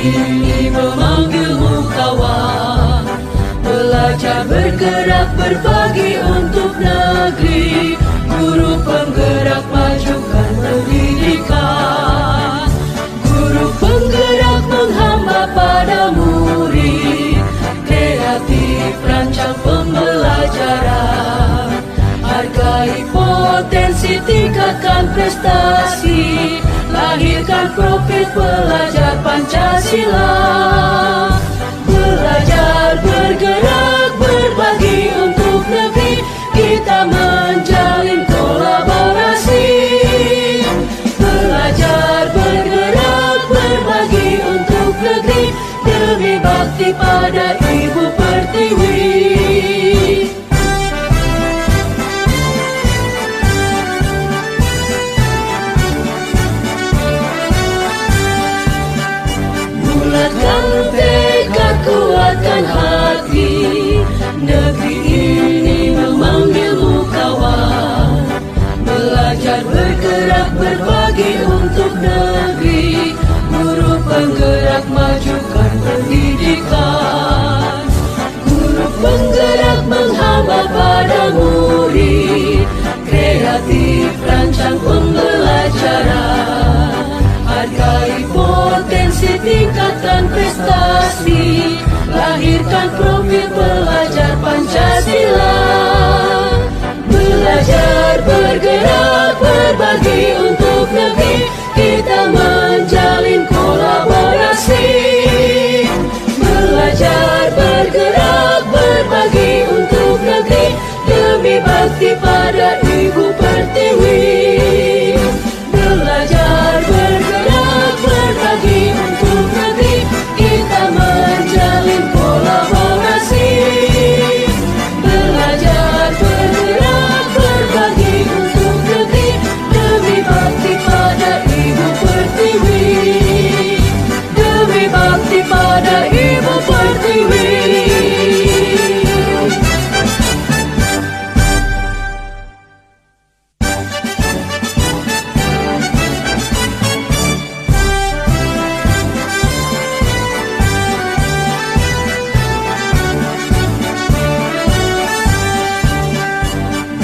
ini memanggilmu kawan, belajar bergerak berbagi untuk negeri. Guru penggerak majukan pendidikan, guru penggerak menghamba pada murid, kreatif rancang pembelajaran, hargai potensi tingkatkan prestasi, lahirkan profil pelajar Pancasila. Belajar bergerak berbagi untuk negeri, kita menjalin kolaborasi. Belajar bergerak berbagi untuk negeri, demi bakti pada Ibu Pertiwi. Bulatkan tekad, kuatkan hati, negeri ini memanggilmu kawan, belajar bergerak berbagi untuk negeri. Guru penggerak majukan pendidikan, guru penggerak menghamba pada murid, kreatif rancang pembelajaran, hargai potensi tingkatkan prestasi, lahirkan profil pelajar Pancasila. Belajar bergerak berbagi untuk negeri, kita menjalin kolaborasi. Belajar bergerak berbagi untuk negeri, demi bakti pada Ibu Pertiwi. Belajar bergerak berbagi untuk negeri, kita menjalin kolaborasi. Belajar bergerak berbagi untuk negeri, demi bakti pada Ibu Pertiwi. Demi bakti pada Ibu Pertiwi.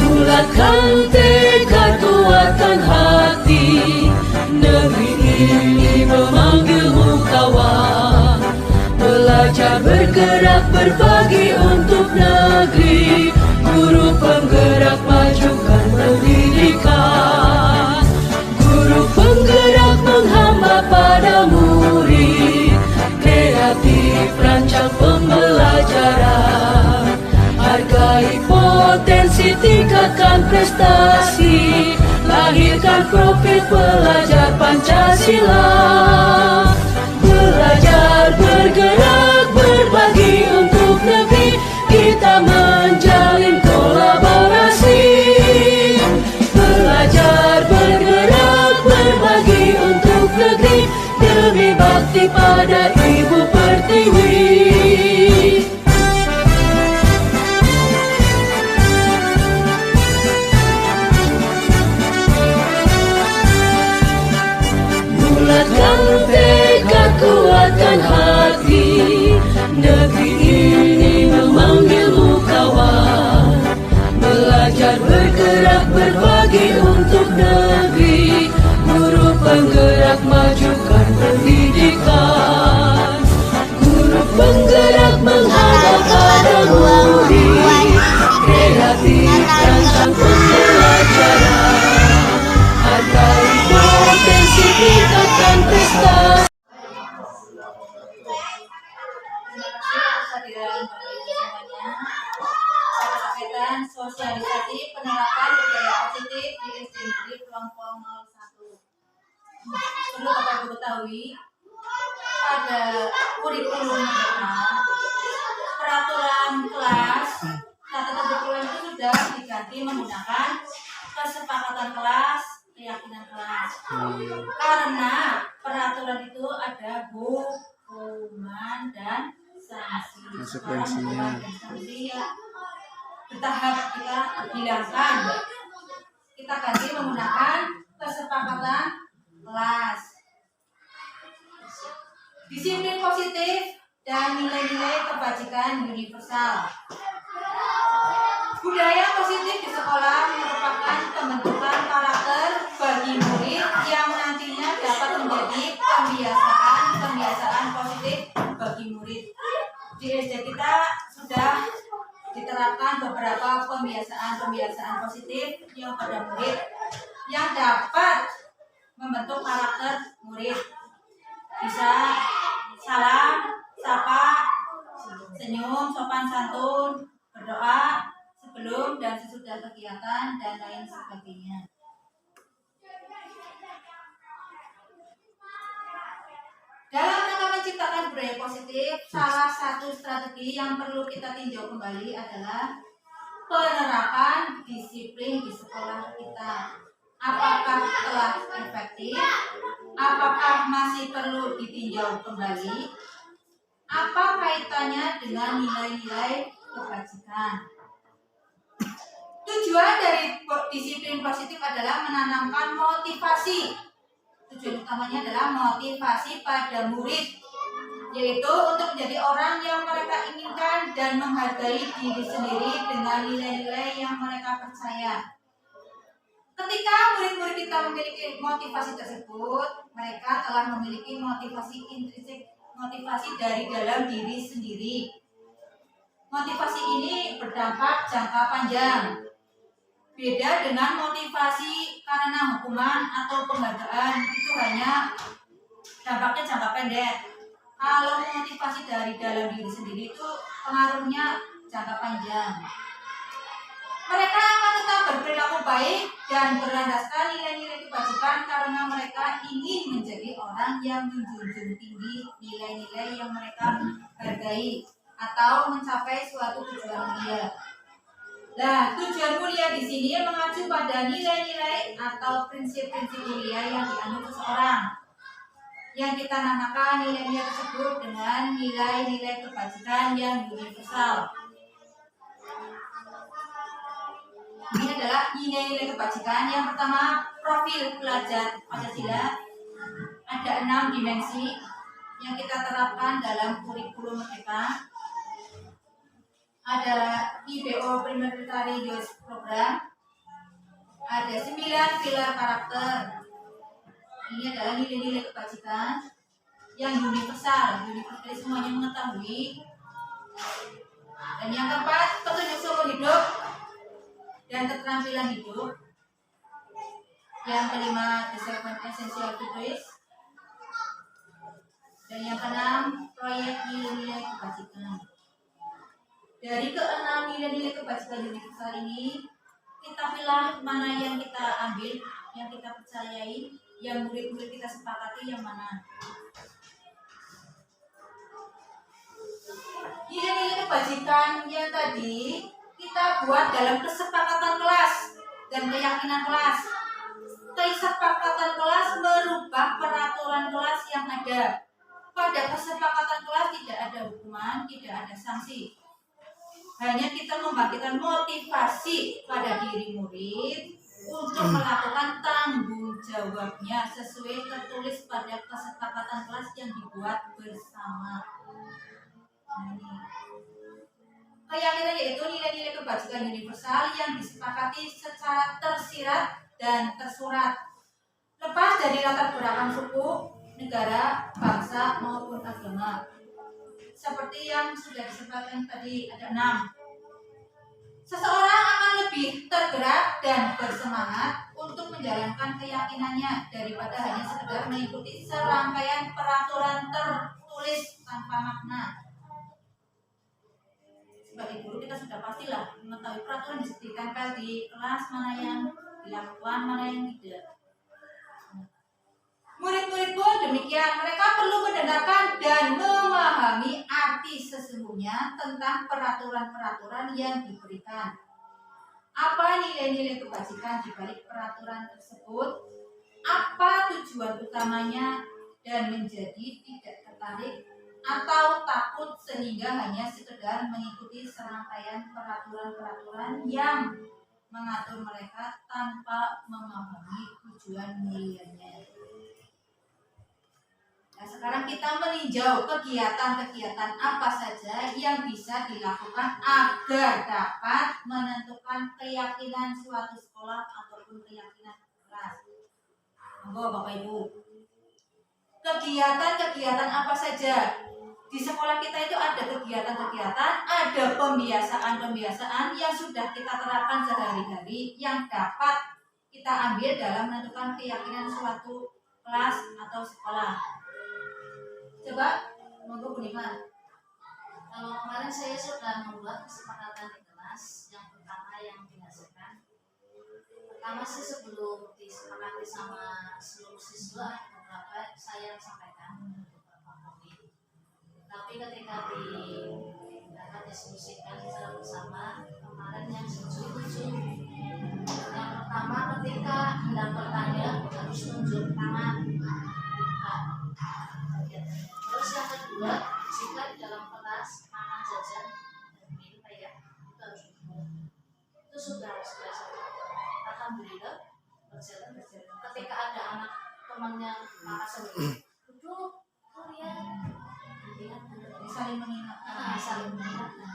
Bulatkan tekad, kuatkan hati, negeri ini memanggilmu kawan, belajar bergerak berbagi untuk negeri. Guru penggerak majukan pendidikan, guru penggerak menghamba pada murid, kreatif rancang pembelajaran, hargai potensi tingkatkan prestasi, lahirkan profil pelajar Pancasila. Belajar bergerak berbagi untuk negeri, kita menjalin kolaborasi. Belajar bergerak berbagi untuk negeri, demi bakti pada Ibu Pertiwi. Bulatkan tekad, kuatkan hati, negeri ini memanggilmu kawan, belajar bergerak berbagi untuk negeri. Guru penggerak majukan pendidikan, guru penggerak menghamba pada murid, kreatif rancang pembelajaran, hargai potensi tingkatkan prestasi. Kehadiran Bapak Ibu semuanya, pada kegiatan sosialisasi penerapan budaya positif di SD Negeri Kelompok 01. Perlu Bapak Ibu ketahui, pada kurikulum nasional, peraturan kelas, catatan kurikulum itu sudah diganti menggunakan kesepakatan kelas, keyakinan kelas. Karena peraturan itu ada hukuman dan sanksi. Konsekuensinya. Sanksi bertahap kita hilangkan. Kita ganti menggunakan kesepakatan kelas. Disiplin positif dan nilai-nilai kebajikan universal. Budaya positif di sekolah merupakan pembentukan karakter bagi murid yang nantinya dapat menjadi kebiasaan positif bagi murid. Di SD kita sudah diterapkan beberapa pembiasaan positif yang pada murid yang dapat membentuk karakter murid. Bisa salam, sapa, senyum, sopan santun, berdoa sebelum dan sesudah kegiatan dan lain sebagainya. Dalam rangka menciptakan budaya positif, salah satu strategi yang perlu kita tinjau kembali adalah penerapan disiplin di sekolah kita. Apakah telah efektif? Apakah masih perlu ditinjau kembali? Apa kaitannya dengan nilai-nilai kebajikan? Tujuan dari disiplin positif adalah menanamkan motivasi. Tujuan utamanya adalah motivasi pada murid, yaitu untuk menjadi orang yang mereka inginkan dan menghargai diri sendiri dengan nilai-nilai yang mereka percaya. Ketika murid-murid kita memiliki motivasi tersebut, mereka telah memiliki motivasi intrinsik, motivasi dari dalam diri sendiri. Motivasi ini berdampak jangka panjang. Beda dengan motivasi karena hukuman atau penghargaan, itu hanya dampaknya jangka pendek. Kalau motivasi dari dalam diri sendiri itu pengaruhnya jangka panjang. Mereka akan tetap berperilaku baik dan berlandaskan nilai-nilai kebajikan karena mereka ingin menjadi orang yang menjunjung tinggi nilai-nilai yang mereka hargai atau mencapai suatu tujuan mulia. Nah, tujuan mulia di sini mengacu pada nilai-nilai atau prinsip-prinsip mulia yang dianut seseorang. Yang kita namakan nilai-nilai tersebut dengan nilai-nilai kebajikan yang universal. Ini adalah nilai-nilai kebajikan. Yang pertama, profil pelajar Pancasila. Ada 6 dimensi yang kita terapkan dalam kurikulum Merdeka. Ada IBO Primeritari Youth Program. Ada 9 pilar karakter. Ini adalah nilai-nilai kebajikan yang universal. Universal semuanya mengetahui. Dan yang keempat, petunjuk seumur hidup dan keterampilan hidup. Yang kelima, the seven essential virtues. Dan yang keenam, proyek nilai-nilai kebajikan. Dari keenam nilai-nilai kebajikan universal ini, kita pilih mana yang kita ambil, yang kita percayai, yang murid-murid kita sepakati yang mana. Nilai-nilai kebajikan yang tadi kita buat dalam kesepakatan kelas dan keyakinan kelas. Kesepakatan kelas merubah peraturan kelas yang ada. Pada kesepakatan kelas tidak ada hukuman, tidak ada sanksi. Hanya kita membangkitkan motivasi pada diri murid untuk melakukan tanggung jawabnya sesuai tertulis pada kesepakatan kelas yang dibuat bersama. Keyakinan yaitu nilai-nilai kebajikan universal yang disepakati secara tersirat dan tersurat, lepas dari latar belakang suku, negara, bangsa maupun agama. Seperti yang sudah disebutkan tadi, ada 6. Seseorang akan lebih tergerak dan bersemangat untuk menjalankan keyakinannya daripada hanya sekedar mengikuti serangkaian peraturan tertulis tanpa makna. Sebagai guru kita sudah pastilah mengetahui peraturan ditempel di kelas, mana yang dilakukan, mana yang tidak. Murid-murid pun demikian, mereka perlu mendengarkan dan memahami arti sesungguhnya tentang peraturan-peraturan yang diberikan. Apa nilai-nilai kebajikan di balik peraturan tersebut? Apa tujuan utamanya? Dan menjadi tidak tertarik atau takut sehingga hanya sekedar mengikuti serangkaian peraturan-peraturan yang mengatur mereka tanpa memahami tujuan mulianya. Nah, sekarang kita meninjau kegiatan-kegiatan apa saja yang bisa dilakukan agar dapat menentukan keyakinan suatu sekolah ataupun keyakinan kelas. Monggo Bapak Ibu. Kegiatan-kegiatan apa saja? Di sekolah kita itu ada kegiatan-kegiatan, ada pembiasaan-pembiasaan yang sudah kita terapkan sehari-hari yang dapat kita ambil dalam menentukan keyakinan suatu kelas atau sekolah. Coba, monggo Bu Nima. Kalau kemarin saya sudah membuat kesepakatan di kelas yang pertama yang dihasilkan. Pertama sih sebelum disepakati sama seluruh siswa beberapa saya sampaikan beberapa poin. Tapi ketika akan diskusikan secara bersama kemarin yang setuju. Yang pertama ketika hendak bertanya harus tunjuk tangan. Terus yang kedua, jika di dalam kelas makan jajan dan minum ya, itu harus dibuat. Itu sudah alhamdulillah berjalan. Ketika ada anak temannya makan sendiri, duduk, kuliah, Saling mengingatkan. saling mengingatkan.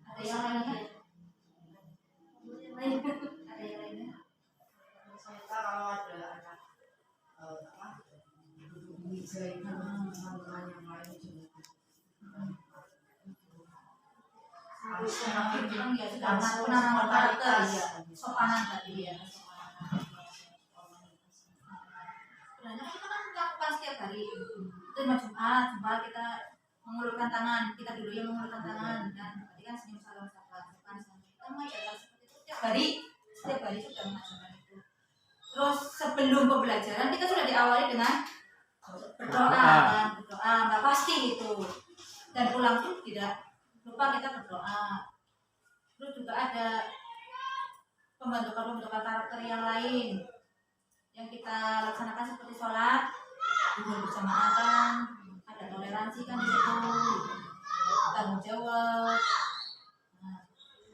Ada yang lainnya? Lain. Ada yang lainnya? Kalau ada anak duduk di meja itu teman-teman yang lain juga Harusnya memang ya sudah penanaman karakter ya, sopanan tadi ya. Sebenarnya kita kan melakukan setiap hari. Itu Jumat kita mengulurkan tangan, kita dulu yang mengulurkan tangan dan tadi kan senyum salam sapa, kita mengajarkan seperti itu setiap hari sudah mengajarkan itu. Terus sebelum pembelajaran kita sudah diawali dengan berdoa, nggak pasti itu. Dan pulang pun tidak lupa kita berdoa. Terus juga ada pembentukan karakter yang lain yang kita laksanakan seperti sholat, tidur berjamaah, ada toleransi kan di situ, tanggung jawab. Nah,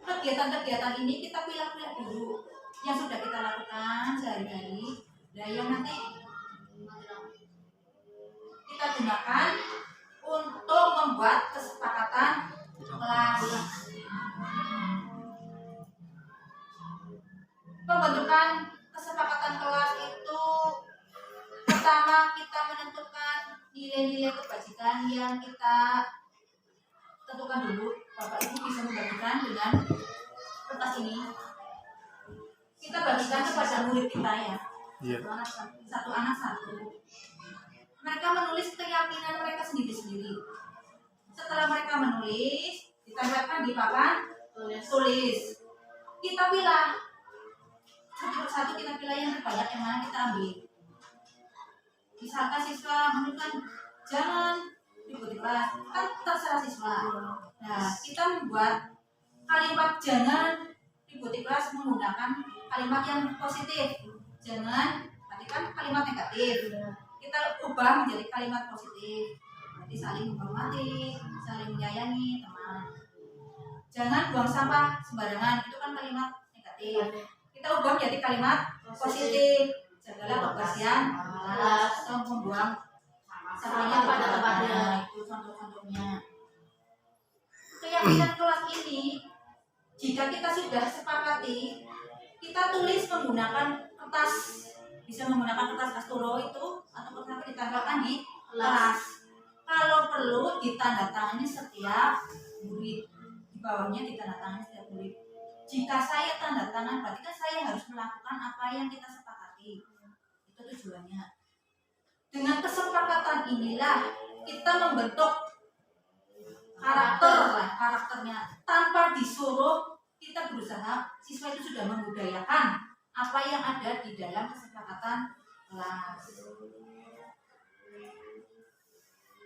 kegiatan-kegiatan ini kita pilih-pilih dulu yang sudah kita lakukan sehari-hari, dan yang nanti kita gunakan untuk membuat kesepakatan kelas. Pembentukan kesepakatan kelas itu pertama kita menentukan nilai-nilai kebajikan yang kita tentukan dulu. Bapak Ibu bisa membagikan dengan kertas ini. Kita bagikan kepada murid kita ya. Satu anak satu. Mereka menulis keyakinan mereka sendiri-sendiri. Setelah mereka menulis, ditempelkan di papan tulis. Kita pilih satu persatu, kita pilih yang terbanyak yang mana kita ambil. Misalkan siswa menemukan jangan ribut di kelas, kan terserah siswa. Nah, kita membuat kalimat jangan ribut di kelas menggunakan kalimat yang positif. Jangan, berarti kan kalimat negatif. Kita ubah menjadi kalimat positif. Berarti saling menghormati, saling menyayangi teman. Jangan buang sampah sembarangan, itu kan kalimat negatif. Kita ubah menjadi kalimat positif. Jagalah kebersihan kelas atau membuang sampahnya pada tempatnya. Itu contoh-contohnya. Keyakinan kelas ini jika kita sudah sepakati, kita tulis menggunakan kertas, bisa menggunakan kertas asturo itu atau kertas ditambahkan di kelas. Kalau perlu ditandatangani setiap murid, di bawahnya ditandatangani setiap murid. Jika saya tanda tangan, berarti kan saya harus melakukan apa yang kita sepakati. Itu tujuannya. Dengan kesepakatan inilah kita membentuk karakternya tanpa disuruh. Kita berusaha siswa itu sudah membudayakan apa yang ada di dalam kesepakatan kelas.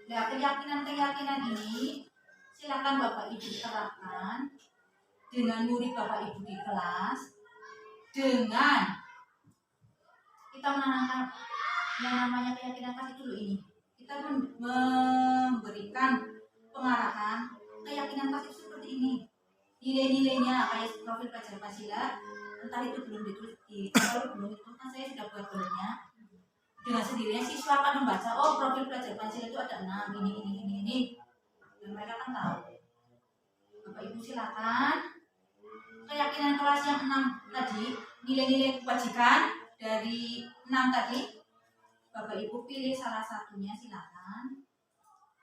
Nah, keyakinan-keyakinan ini silakan Bapak Ibu terapkan dengan murid Bapak Ibu di kelas, dengan kita menanamkan yang namanya keyakinan kelas itu dulu ini. Kita memberikan pengarahan keyakinan kelas itu seperti ini. Nilai-nilainya kayak profil pelajar Pancasila, entah itu belum ditulis kalau belum itu kan saya sudah buat bolanya. dengan sendirinya siswa akan membaca, oh profil pelajar Pancasila itu ada 6, ini. Dan mereka kan tahu. Bapak Ibu silakan. Keyakinan kelas yang 6 tadi, nilai-nilai kebajikan dari 6 tadi, Bapak Ibu pilih salah satunya silakan.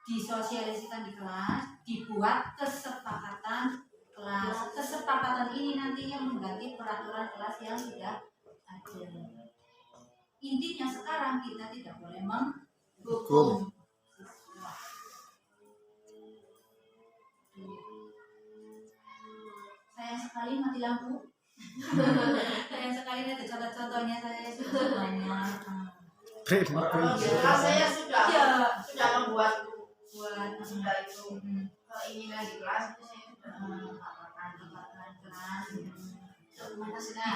Disosialisasikan di kelas, dibuat kesepakatan kelas. Kesepakatan ini nantinya mengganti peraturan kelas yang sudah ada. Intinya sekarang kita tidak boleh menghukum siswa. Sayang sekali mati lampu. Sayang sekali ada contoh-contohnya saya sudah banyak. Jelas saya sudah Ya. membuat Buat sudah itu keinginan di kelas itu saya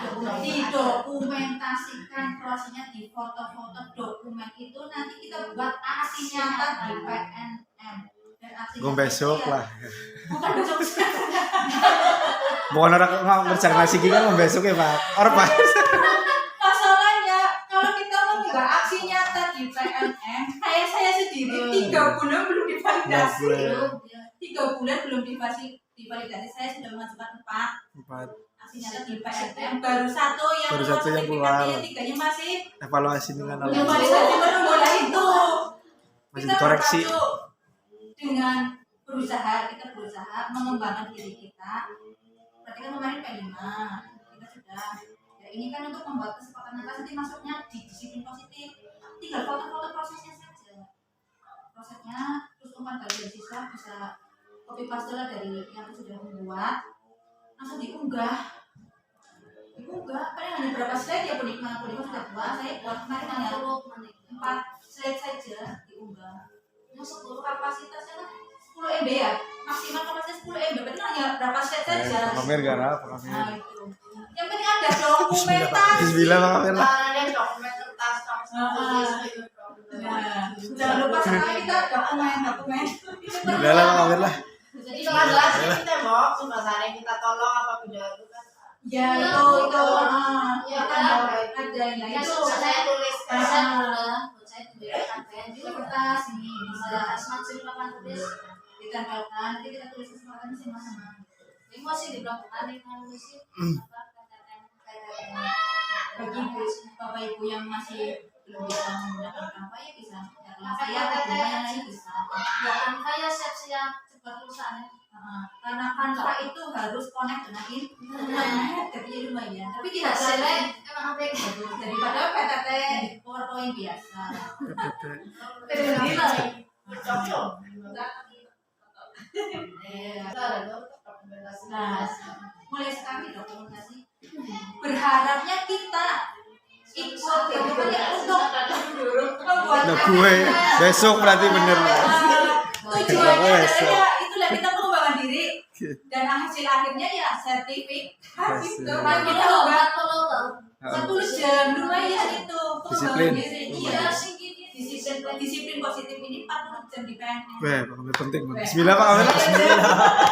sudah didokumentasikan prosesnya, di foto-foto dokumen itu nanti kita buat aksi nyata di PNM. Dan aksi Gue nyata besok itu ya, lah. bukan besok. Bukan orang nggak ngerjain nasi gini kan besok ya Pak. Orang Pak. Masalahnya kalau kita membuat aksi nyata di PNM, kayak saya sendiri 3 bulan belum divalidasi. 3 bulan belum divalidasi, saya sudah mengajukan 4 aksi nyata di PNM, baru satu yang keluar. yang 3-nya masih Evaluasi dengan yang validasi baru mulai itu. masih Kita dikoreksi. berpacu dengan kita berusaha mengembangkan diri kita. Berarti kan kemarin P5 kita sudah. Ya ini kan untuk membuat kesepakatan kelas nanti masuknya di disiplin positif. Tinggal foto-foto prosesnya saja. Prosesnya terus umpan balik dari siswa bisa copy paste lah dari yang sudah membuat, langsung diunggah. Paling hanya berapa slide ya penikmat sudah buat. Saya buat kemarin hanya 4 slide saja diunggah. Masuk kapasitasnya kan 10 MB ya, maksimal kapasitas 10 MB, berarti hanya berapa slide saja. Pamer gara, Nah itu. Yang penting ada dokumentasi. Bismillah Pak Pamer lah. ada dokumen kertas Nah, jangan lupa sekarang kita dokumen. Bismillah lah Pak Pamer lah. jadi kelasnya kita mau bahasanya kita tolong apa beda itu kan Ya itu ya kan ada yang Ya, itu saya tulis saya tuliskan di kertas ini bisa semakin papan tulis ditempelkan, nanti kita tulis kesempatan sama-sama. ini masih diberlakukan dengan musik Bagi bapak ibu yang masih belum bisa menggunakan Canva ya bisa datang saya atau yang lain bisa. bukan kayak siap-siap cepat tulisannya Karena Canva itu harus connect dengan internet, jadi lumayan. Tapi tidak hasilnya sering emang apa yang daripada PTT PowerPoint biasa. Nah, mulai sekarang dokumentasi. Berharapnya kita ikut untuk membuat Nah gue besok berarti bener. tujuannya Besok. adalah itulah kita pengembangan diri dan hasil akhirnya ya sertifikat gitu. Kan kita udah 10 jam lumayan itu Disiplin. pengembangan diri. Iya, disiplin positif ini 40 jam di PNM. Weh, Pak Pamer penting. Bismillah Pak Pamer lah.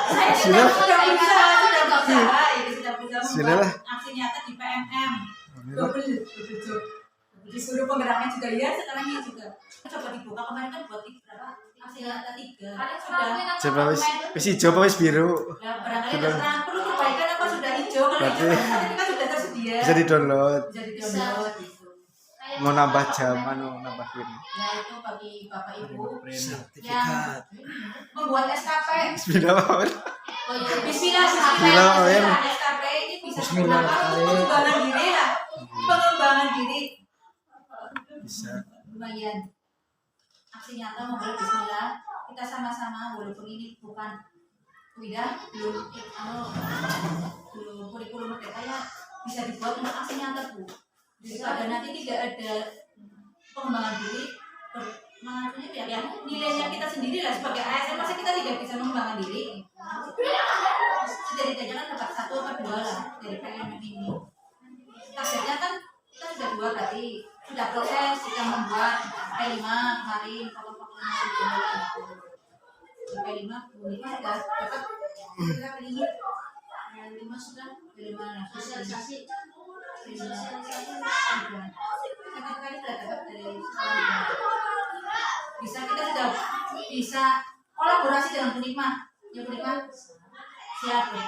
Saya Bismillah. sudah berusaha Bismillah. membuat aksi nyata di PNM. Double job. Disuruh penggeraknya juga ya, sekarang ini juga. Coba dibuka kemarin kan buat berapa? Aksi nyata 3. Sudah. Coba wis hijau apa wis biru? Ya barangkali terserah perlu perbaikan apa sudah hijau kalau Berarti- hijau sertifikat sudah tersedia. Bisa di-download. Bisa di-download gitu. Mau nambah jam, nambah ini. Ya itu bagi bapak ibu yang Sertifikat. membuat SKP. Bismillah Pak Pamer. Bismillah, Bismillah, amin. SKP ini bisa Bismillah, digunakan untuk amin. pengembangan diri lah. Pengembangan diri Bisa. lumayan. Aksi nyata membuat Bismillah. Kita sama-sama walaupun ini bukan belum kurikulum merdeka ya bisa dibuat untuk aksi nyata Bu. Jadi ada nanti tidak ada pengembangan diri maksudnya ya nilainya kita sendiri lah sebagai ASN masa kita tidak bisa mengembangkan diri. Setidaknya kan dapat 1 atau 2 lah dari PNM ini. Targetnya kan kita sudah 2 berarti sudah proses kita membuat P5 kemarin foto-fotonya sudah P5 sudah dapat kita P5 sudah P5 sosialisasi sudah kali sudah dapat dari bisa kita sudah bisa kolaborasi dengan penikmat. Ya penikmat siap ya.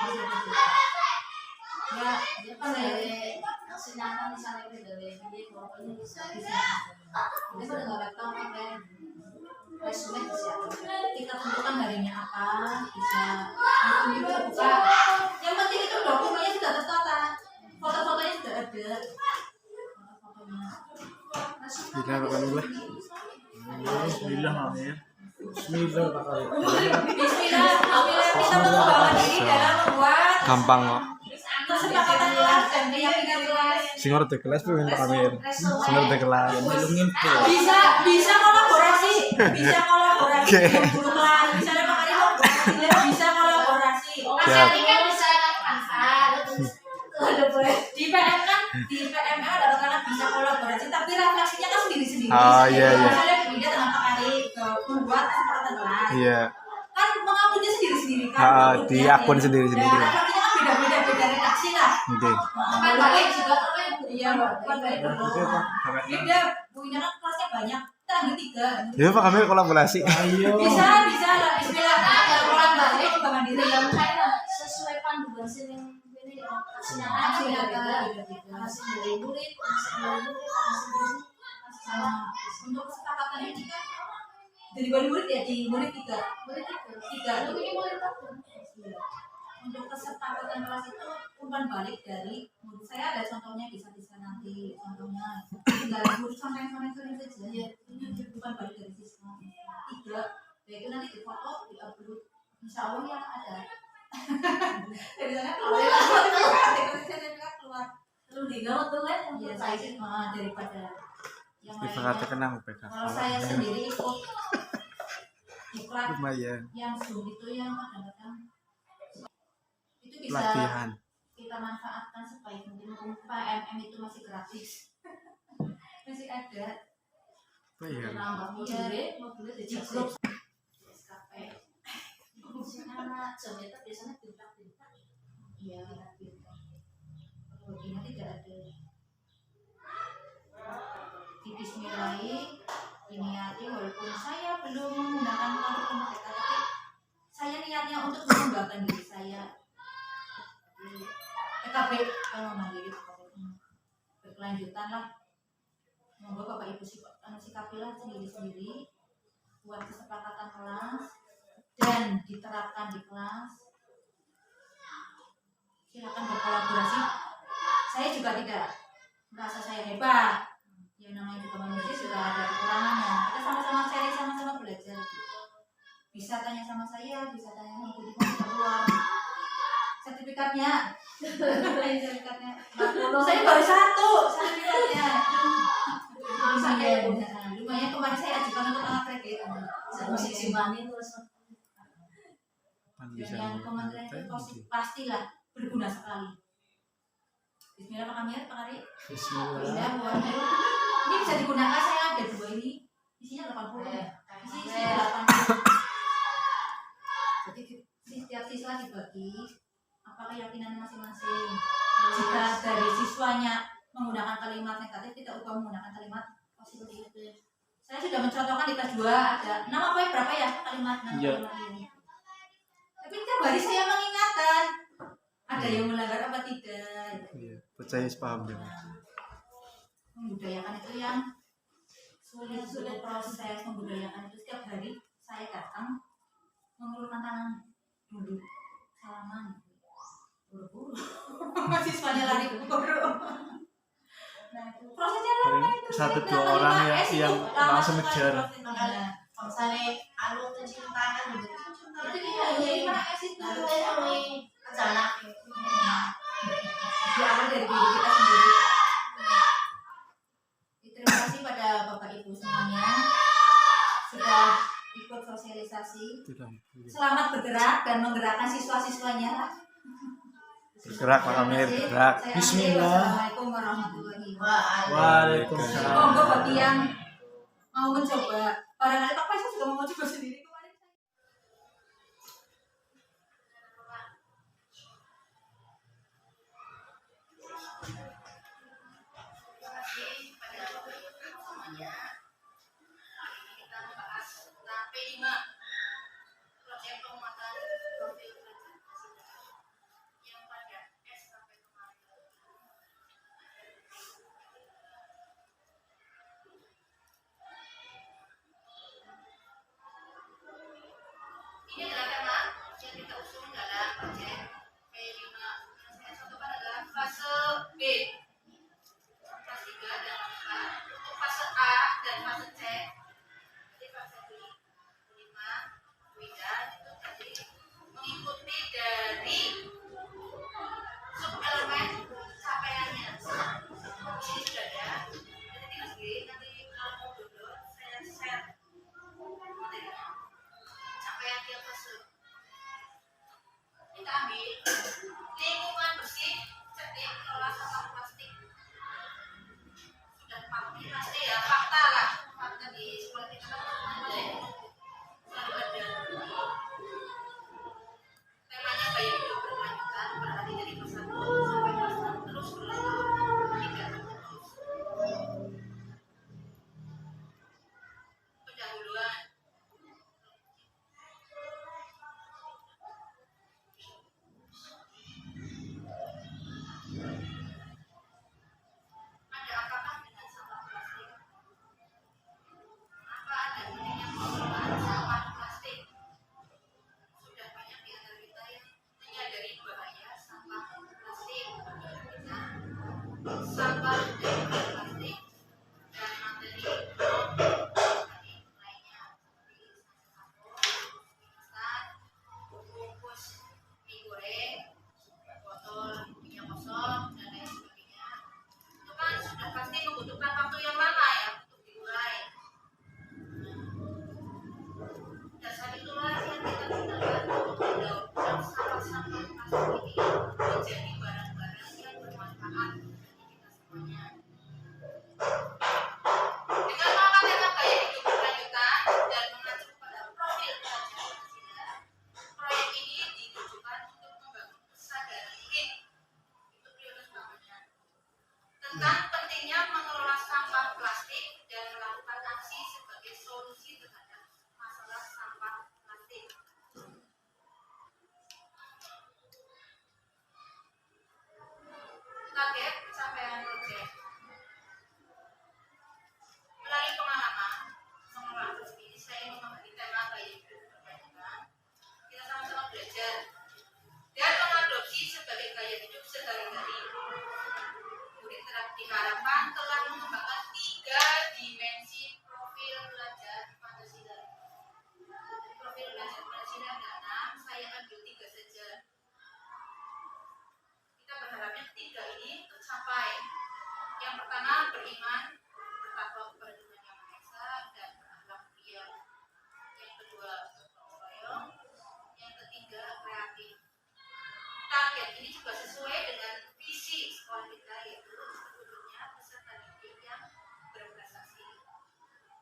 Ya, Dia pas dari aksi nyata misalnya dari dia pokoknya bisa. kita sudah nggak laptop apa ya. Resume siap. Kita tentukan harinya apa, bisa ini bisa buka. Yang penting itu dokumennya sudah tertata, foto-fotonya sudah ada. Foto-fotonya. Bismillahirrahmanirrahim. Bismillah Amir. Bismillah Pak Kali. Bismillah, kita mengembangkan diri dalam membuat Gampang kok. kesepakatan kelas dan keyakinan kelas. Sing ngerti kelas kuwi Pak Amir. Sing ngerti kelas. Bisa kolaborasi, bisa kolaborasi dengan guru kelas. Misalnya Pak Ari mau bisa kolaborasi. Mas Siap. Yati kan bisa kan Canva terus Di PM kan, di PML ada anak bisa kolaborasi, tapi refleksinya kan sendiri-sendiri. Oh, iya, iya. Misalnya berbeda dengan Pak Ari membuat kesepakatan kelas. Iya. Kan mengakunya sendiri-sendiri kan. Di akun sendiri-sendiri. Ya, refleksinya kan beda-beda, beda redaksi lah. Oke. kan balik juga kan Iya, bukan balik dulu. Beda, punya kan kelasnya banyak. Kita ambil 3. Ya Pak Amir kolaborasi. Bisa lah. Bismillah. Kalau orang balik pengembangan diri yang yang kayak sesuai panduan sih yang ini aksi nyata aksi kan nyata. beda-beda. Aksi dari murid, aksi dari murid, aksi dari sama untuk kesepakatan ini kan dari murid ya di murid 3. murid itu. Tiga. Untuk ini murid apa? Untuk kesepakatan kelas itu umpan balik dari murid. Saya ada contohnya bisa nanti contohnya tinggal murid contoh-contoh saja ya. Umpan balik dari siswa 3. Yaitu nanti di foto di upload insya Allah yang ada. Dari sana keluar. Lu digawe tuh kan Ya untuk saya saya sih daripada yang Ibaratnya lainnya. kenang PK. Kalau saya sendiri ikut iklan Lumayan. yang Zoom itu yang kadang-kadang itu bisa Pelatihan. kita manfaatkan sebaik mungkin. PMM itu masih gratis. Masih ada Bayar. nambah murid, mobilnya di di grup grup. SKP. Si anak jam itu biasanya pintar-pintar. Iya, kalau ini tidak ada. Di Bismillahi diniati walaupun saya belum menggunakan produk merdeka, tapi saya niatnya untuk mengembangkan diri saya. Di PKB kalau mandiri berkelanjutan lah. Monggo Bapak Ibu sikapilah sendiri-sendiri buat kesepakatan kelas dan diterapkan di kelas. Silakan berkolaborasi. Saya juga tidak merasa saya hebat. Yang namanya juga manusia juga ada kekurangannya. Kita sama-sama cari, sama-sama belajar. Bisa tanya sama saya, bisa tanya sama Bu Diko keluar. Sertifikatnya. Sertifikatnya. Saya baru 1 sertifikatnya. Lumayan kemarin saya ajukan untuk anak kredit. Musik Simani terus Yang kementerian itu pastilah berguna sekali. Bismillah Pak Amir, Pak Ari. Bismillah. Ini bisa digunakan, saya ada 2 ini. Isinya 80 ya. Isinya 80. Jadi setiap siswa dibagi apa keyakinan masing-masing. Jika dari siswanya menggunakan kalimat negatif, kita ubah menggunakan kalimat positif. Saya sudah mencontohkan di kelas 2 ada 6 apa ya, berapa ya kalimat kalimat ini. Tapi tiap hari saya mengingatkan ada yang melanggar apa tidak. Iya, percaya paham ya. Membudayakan itu yang sulit proses membudayakan itu. Setiap hari saya datang mengulurkan tangan dulu salaman buru-buru siswanya lari buru. Nah itu prosesnya lama itu. 1-2 orang yang langsung ngejar. Misalnya anu tuh cium tangan gitu. Itu dia ya 5S itu. Nah, itu yang jalan. Diawal dari diri kita sendiri. Terima kasih pada Bapak Ibu semuanya sudah ikut sosialisasi. Selamat bergerak dan menggerakkan siswa-siswanya. Bergerak Pak Amir, bergerak. Bismillah. Assalamualaikum warahmatullahi wabarakatuh. Waalaikumsalam. Monggo bagi yang mau mencoba. Barangkali Pak Faisal juga mau coba sendiri kemarin. Terima kasih pada Bapak Ibu P5 proyek penguatan profil pelajar Pancasila yang pada S sampai kemarin. Ini adalah tema yang kita usung dalam proyek P5. Yang saya contohkan adalah fase B, kelas 3 dan 4. Untuk fase A dan fase C, jadi fase B 5, Wida itu tadi mengikuti dari subelemen capaiannya. Ini sudah ada. Nanti tinggal sendiri. Nanti kalau mau download saya share materinya. Capaian tiap fase. Kita ambil lingkungan bersih, cerdik, kelola sampah plastik. Sudah pasti ya, fakta lah. Fakta di sekolah kita kan selalu ada. Temanya gaya hidup berkelanjutan, berarti dari kelas 1 sampai kelas 6 terus berlanjut, tidak terputus. Pendahuluan. Ada apakah dengan sampah plastik? Apa ada pentingnya pengelolaan sampah plastik? Sudah banyak di antara kita yang menyadari bahaya sampah plastik. Sampah dari plastik dan materi organik lainnya seperti sabun, bungkus mie goreng, botol minyak kosong dan lain sebagainya. Itu kan sudah pasti membutuhkan waktu yang lama ya untuk diurai. Dasar itulah yang kita gunakan untuk mendaurkan sampah-sampah plastik ini menjadi barang-barang yang bermanfaat bagi kita semuanya. Dengan mengangkat tema gaya hidup berkelanjutan dan mengacu pada profil pelajar Pancasila, proyek ini ditujukan untuk membangun kesadaran itu prioritas utamanya tentang pentingnya mengelola sampah plastik dan melakukan aksi sebagai solusi terhadap masalah sampah plastik. Target pencapaian proyek. Melalui pengalaman mengelola plastik ini, saya ingin membagi tema gaya hidup berkelanjutan. Kita sama-sama belajar dan mengadopsi sebagai gaya hidup sehari-hari. Murid diharapkan telah mengembangkan 3 dimensi profil pelajar Pancasila. Profil pelajar Pancasila ada 6, saya ambil 3 saja. Kita berharapnya 3 ini tercapai. Yang pertama beriman, bertakwa kepada Tuhan Yang Maha Esa dan berakhlak mulia. Yang kedua bergotong royong. Yang ketiga kreatif. Target ini juga sesuai dengan visi sekolah kita, yaitu sebetulnya peserta didik yang berprestasi,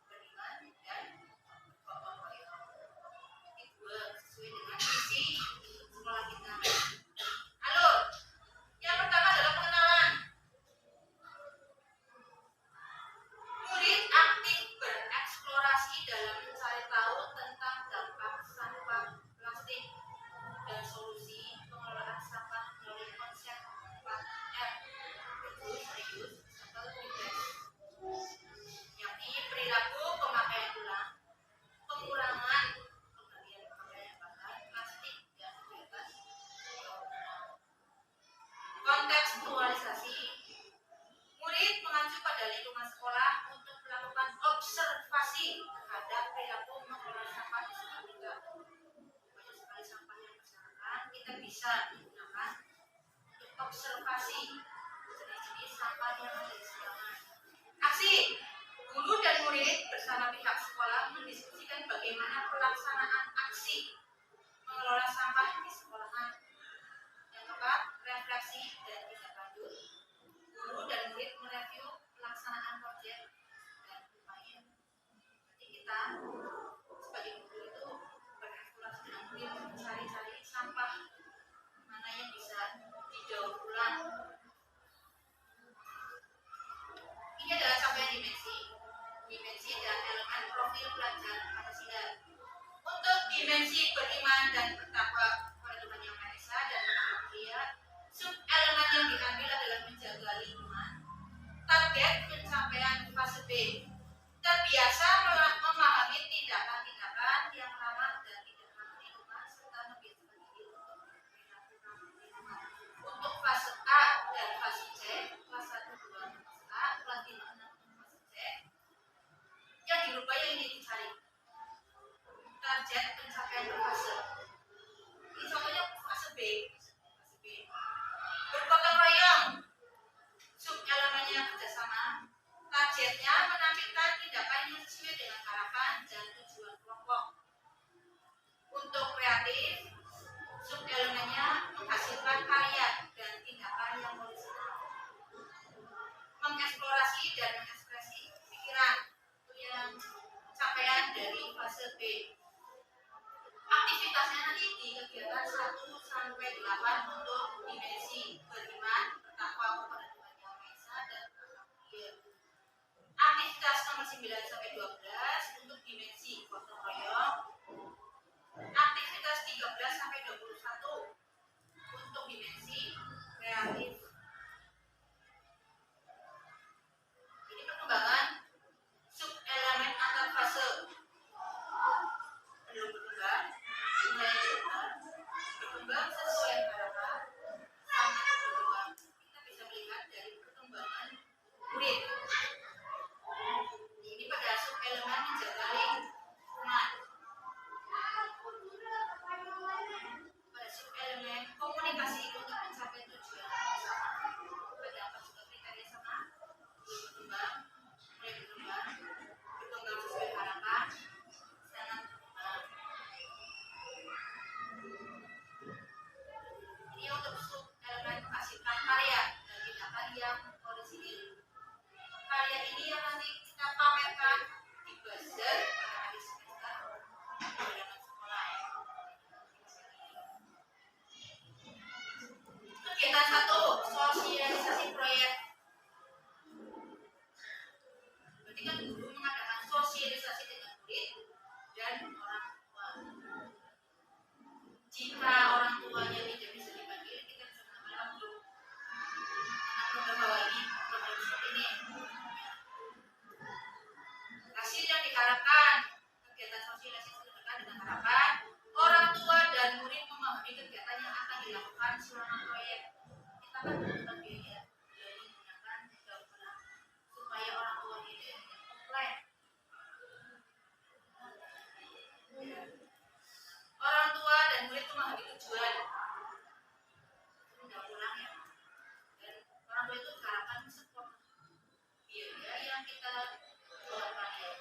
beriman dan bergotong royong. Ini 2 sesuai dengan visi sekolah kita. Alur. Yang pertama adalah pengenalan. Murid aktif bereksplorasi dalam mencari tahu tentang dampak sampah plastik dan solusi pengelolaan sampah melalui konsep 4R, yaitu serius, settle, refresh, yakni perilaku pemakaian ulang, pengurangan pengalian pemakaian bahan plastik dan bebas daur ulang. Kontekstualisasi. Murid mengacu pada lingkungan sekolah untuk melakukan observasi terhadap perilaku mengelola sampah di sekitar kita. Banyak sekali sampah yang berserakan, kita bisa menggunakan untuk observasi jenis-jenis sampah yang ada di sekitar. Aksi. Guru dan murid bersama pihak sekolah mendiskusikan bagaimana pelaksanaan aksi mengelola sampah di sekolahan. Yang keempat, refleksi dan tindak lanjut. Guru dan murid mereview pelaksanaan proyek dan upaya. Jadi kita sebagai guru itu bereksplorasi dengan murid mencari-cari sampah mana yang bisa didaur ulang. Ini adalah capaian dimensi dan elemen profil pelajar Pancasila. dimensi beriman dan bertakwa kepada Tuhan Yang Maha Esa dan bertakwa Dia. Sub elemen yang diambil adalah menjaga lingkungan. Target pencapaian fase B, terbiasa memahami tindakan-tindakan yang ramah dan tidak ramah lingkungan serta membiasakan diri untuk fase A dan fase C, kelas 1, 2, fase A, kelas 5, 6, fase C, yang dilupai yang ingin dicari. Target pencapaian per fase. Ini contohnya fase B. Fase B. Bergotong royong. Sub elemennya kerjasama. Targetnya menampilkan tindakan yang sesuai dengan harapan dan tujuan kelompok. Untuk kreatif, sub elemennya menghasilkan karya dan tindakan yang orisinal. Mengeksplorasi dan mengekspresi pikiran itu yang capaian dari fase B. Aktivitasnya nanti di kegiatan 1 sampai 8 untuk dimensi beriman, bertakwa kepada Tuhan Yang Maha Esa dan bertakwa Dia. Aktivitas nomor 9 sampai 12 untuk dimensi gotong royong. Aktivitas 13 sampai 21 untuk dimensi kreatif. Ini perkembangan sub elemen antar fase. Belum berkembang, mulai berkembang sesuai harapan, sangat berkembang. Kita bisa melihat dari perkembangan murid. Ini pada sub elemen menjaga lingkungan. Pada sub elemen komunikasi untuk mencapai tujuan bersama. Pada apa juga kriteria sama? Berkembang, mulai berkembang, berkembang sesuai harapan, sangat berkembang. Ini untuk sub elemen menghasilkan karya dan tindakan yang orisinil. Karya ini yang nanti kita pamerkan di buzzer pada hari semester bulanan sekolah. Kegiatan 1, sosialisasi proyek. Berarti kan guru mengadakan sosialisasi dengan murid dan orang tua. Jika orang tuanya tidak bisa dipanggil, kita bisa menambahkan grup. Karena program bawah ini program seperti ini. Hasil yang diharapkan kegiatan sosialisasi dilakukan dengan harapan orang tua dan murid memahami kegiatan yang akan dilakukan selama proyek. Kita kan membutuhkan biaya dan menggunakan daur ulang supaya orang tua tidak komplain. Orang tua dan murid memahami tujuan. Daur ulang ya. Dan orang tua itu diharapkan support biaya yang kita keluarkan ya.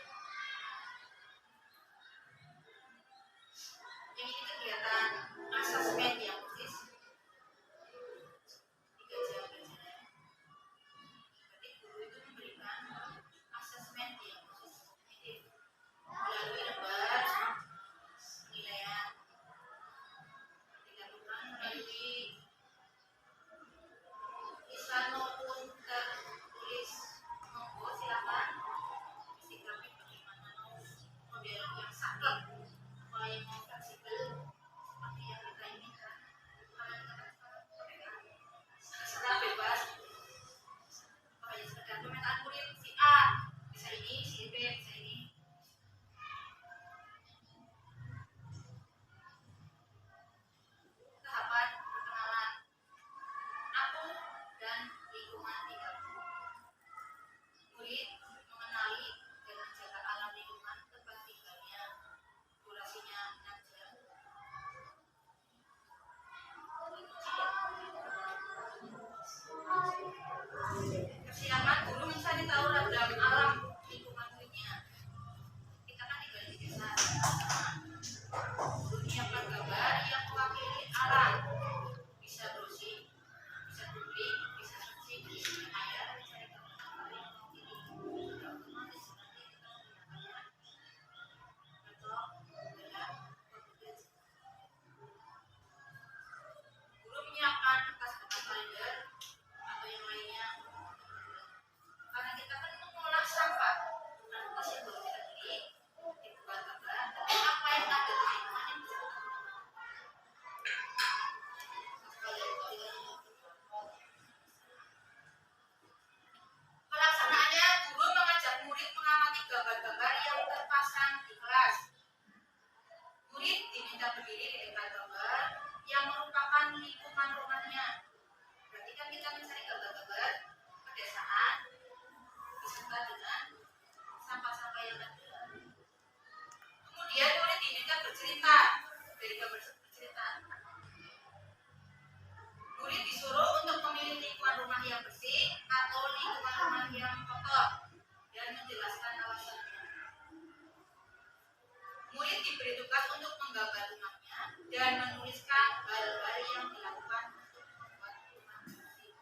Yang ini kegiatan asesmen diagnosis 3 jam belajarnya. Berarti guru itu memberikan asesmen diagnosis kognitif melalui lembar penilaian dilakukan dari kebersihan. Murid disuruh untuk memilih lingkungan rumah yang bersih atau lingkungan rumah yang kotor dan menjelaskan alasannya. Murid diberi tugas untuk menggambar rumahnya dan menuliskan hal-hal yang dilakukan untuk membuat rumah bersih.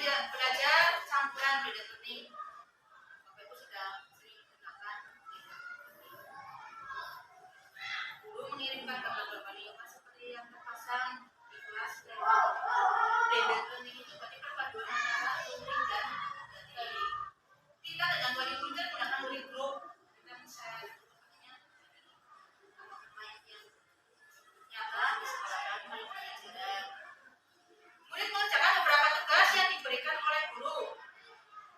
Belajar campuran beda teknik. Bapak Ibu sudah sering menggunakan guru mengirimkan gambar-gambar lingkungan seperti yang terpasang di kelas dan beda teknik itu berarti perpaduan antara luring dan dari kita dengan wali murid menggunakan luring grup. Kita bisa main yang nyata di sekolah dan pelajaran. Murid mengerjakan beberapa tugas yang diberikan oleh guru,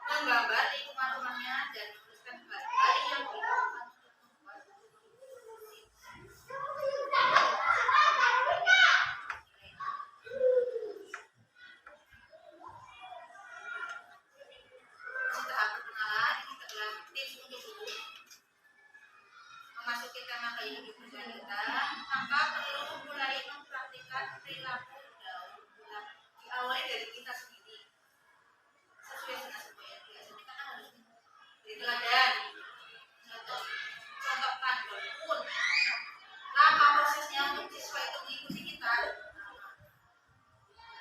menggambar lingkungan rumahnya dan menuliskan hal-hal yang dilakukan untuk membuat tahap perkenalan. Kita telah tips untuk guru memasuki tema kehidupan kita, maka perlu mulai mempraktikkan perilaku dalam diawali dari kita sendiri sesuai dengan sebuah yang biasanya kan harus beri teladan atau contohkan walaupun lama prosesnya untuk siswa itu mengikuti kita.